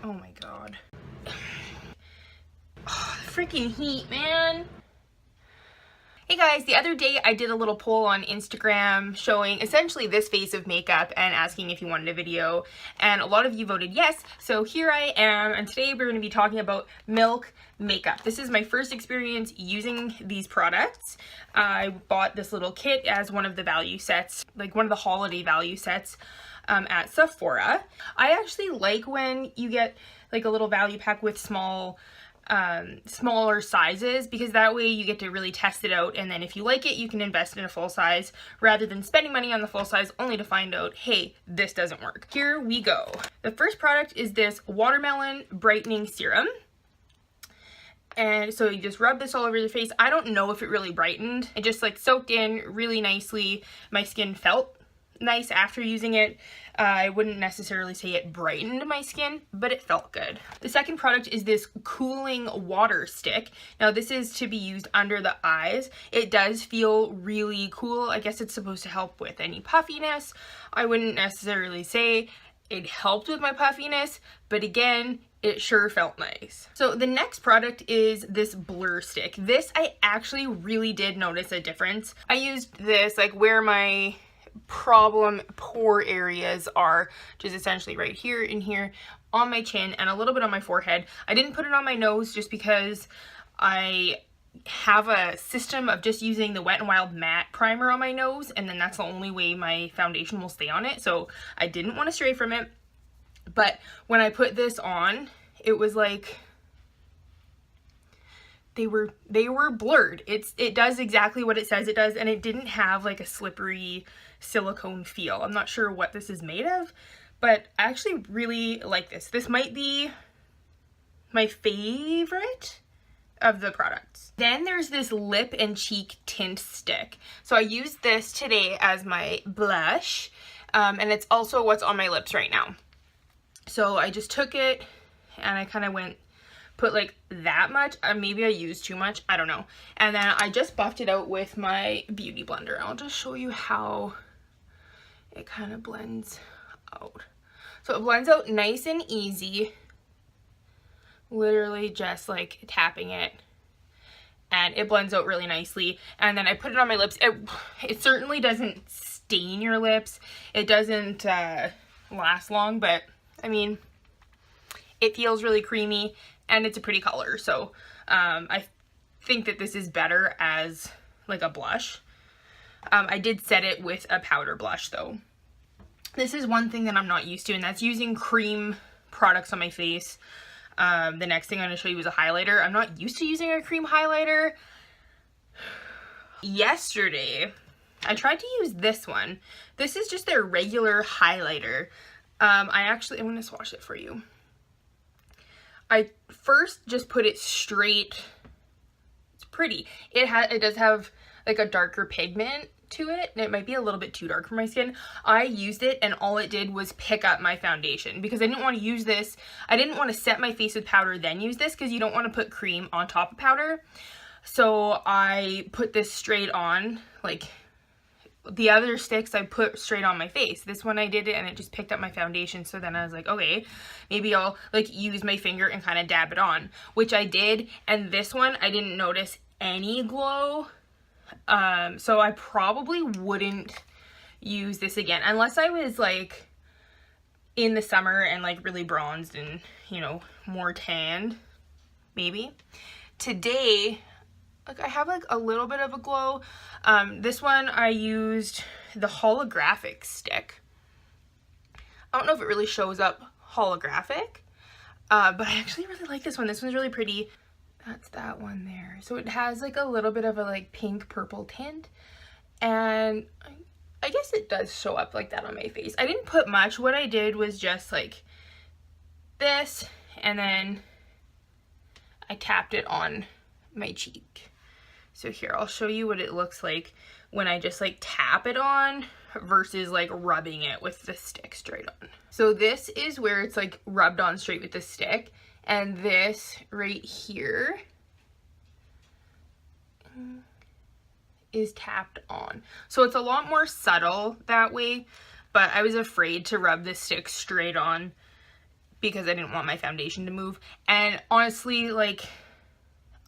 Oh my god. Oh, freaking heat, man. Hey guys, the other day I did a little poll on Instagram showing essentially this face of makeup and asking if you wanted a video, and a lot of you voted yes, so here I am, and today we're going to be talking about Milk makeup. This is my first experience using these products. I bought this little kit as one of the value sets, like one of the holiday value sets at Sephora. I actually like when you get like a little value pack with smaller sizes, because that way you get to really test it out, and then if you like it you can invest in a full size rather than spending money on the full size only to find out, hey, this doesn't work. Here we go. The first product is this watermelon brightening serum, and so you just rub this all over your face. I don't know if it really brightened. It just like soaked in really nicely. My skin felt nice after using it. I wouldn't necessarily say it brightened my skin, but it felt good. The second product is this cooling water stick. Now this is to be used under the eyes. It does feel really cool. I guess it's supposed to help with any puffiness. I wouldn't necessarily say it helped with my puffiness, but again, it sure felt nice. So the next product is this blur stick. This I actually really did notice a difference. I used this like where my problem pore areas are, which is essentially right here and here on my chin and a little bit on my forehead. I didn't put it on my nose just because I have a system of just using the Wet n Wild matte primer on my nose, and then that's the only way my foundation will stay on it, so I didn't want to stray from it. But when I put this on, it was like they were blurred. It does exactly what it says it does, and it didn't have like a slippery silicone feel. I'm not sure what this is made of, but I actually really like this. This might be my favorite of the products. Then there's this lip and cheek tint stick. So I used this today as my blush, and it's also what's on my lips right now. So I just took it and I kind of put like that much. Maybe I used too much, I don't know. And then I just buffed it out with my beauty blender. I'll just show you how it kind of blends out. So it blends out nice and easy, literally just like tapping it, and it blends out really nicely. And then I put it on my lips. It certainly doesn't stain your lips. It doesn't last long, but I mean, it feels really creamy and it's a pretty color. So I think that this is better as like a blush. I did set it with a powder blush though. This is one thing that I'm not used to, and that's using cream products on my face. The next thing I'm going to show you is a highlighter. I'm not used to using a cream highlighter. Yesterday, I tried to use this one. This is just their regular highlighter. I'm going to swatch it for you. I first just put it straight. It's pretty. It does have like a darker pigment to it, and it might be a little bit too dark for my skin. I used it and all it did was pick up my foundation, because I didn't want to use this. I didn't want to set my face with powder then use this, because you don't want to put cream on top of powder. So I put this straight on. Like the other sticks I put straight on my face. This one I did it and it just picked up my foundation. So then I was like, okay, maybe I'll like use my finger and kind of dab it on, which I did. And this one I didn't notice any glow. So I probably wouldn't use this again unless I was like in the summer and like really bronzed and, you know, more tanned, maybe. Today, like I have like a little bit of a glow. This one I used the holographic stick. I don't know if it really shows up holographic, but I actually really like this one. This one's really pretty. That's that one there. So it has like a little bit of a like pink purple tint, and I guess it does show up like that on my face. I didn't put much. What I did was just like this, and then I tapped it on my cheek. So here, I'll show you what it looks like when I just like tap it on versus like rubbing it with the stick straight on. So this is where it's like rubbed on straight with the stick, and this right here is tapped on. So it's a lot more subtle that way, but I was afraid to rub the stick straight on because I didn't want my foundation to move. And honestly, like,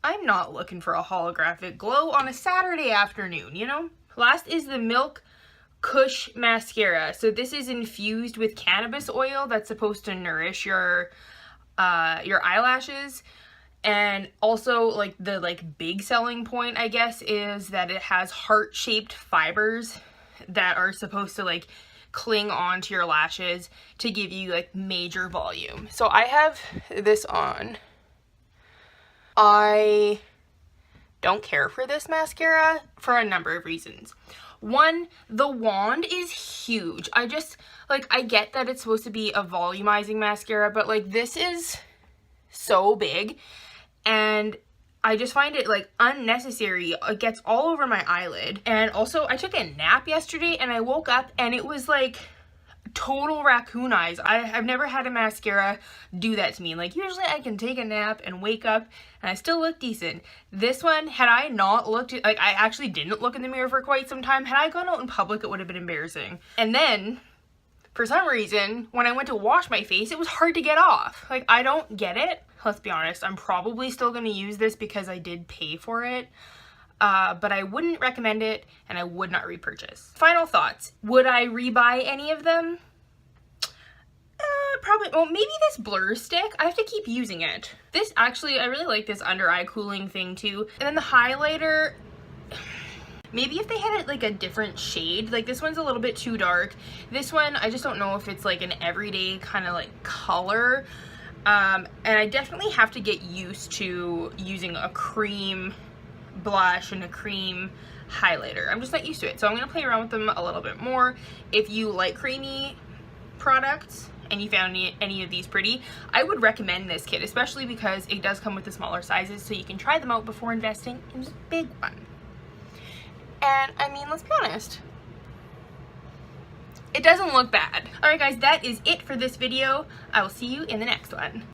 I'm not looking for a holographic glow on a Saturday afternoon, you know? Last is the Milk Kush Mascara. So this is infused with cannabis oil that's supposed to nourish your eyelashes. And also, like, the big selling point, I guess, is that it has heart-shaped fibers that are supposed to like cling onto your lashes to give you like major volume. So I have this on. I don't care for this mascara for a number of reasons. One, the wand is huge. I just, like, I get that it's supposed to be a volumizing mascara, but like this is so big and I just find it like unnecessary. It gets all over my eyelid. And also I took a nap yesterday and I woke up and it was like total raccoon eyes. I've never had a mascara do that to me. Like usually I can take a nap and wake up and I still look decent. This one, had I not looked at, like I actually didn't look in the mirror for quite some time. Had I gone out in public, it would have been embarrassing. And then for some reason, when I went to wash my face, it was hard to get off. Like, I don't get it. Let's be honest. I'm probably still going to use this because I did pay for it. But I wouldn't recommend it and I would not repurchase. Final thoughts. Would I rebuy any of them? Probably. Well, maybe this blur stick. I have to keep using it. This actually, I really like this under eye cooling thing too. And then the highlighter, maybe if they had it like a different shade, like this one's a little bit too dark. This one, I just don't know if it's like an everyday kind of like color. And I definitely have to get used to using a cream blush and a cream highlighter. I'm just not used to it. So I'm going to play around with them a little bit more. If you like creamy products and you found any of these pretty, I would recommend this kit, especially because it does come with the smaller sizes, so you can try them out before investing in the big one. And I mean, let's be honest, it doesn't look bad. Alright guys, that is it for this video. I will see you in the next one.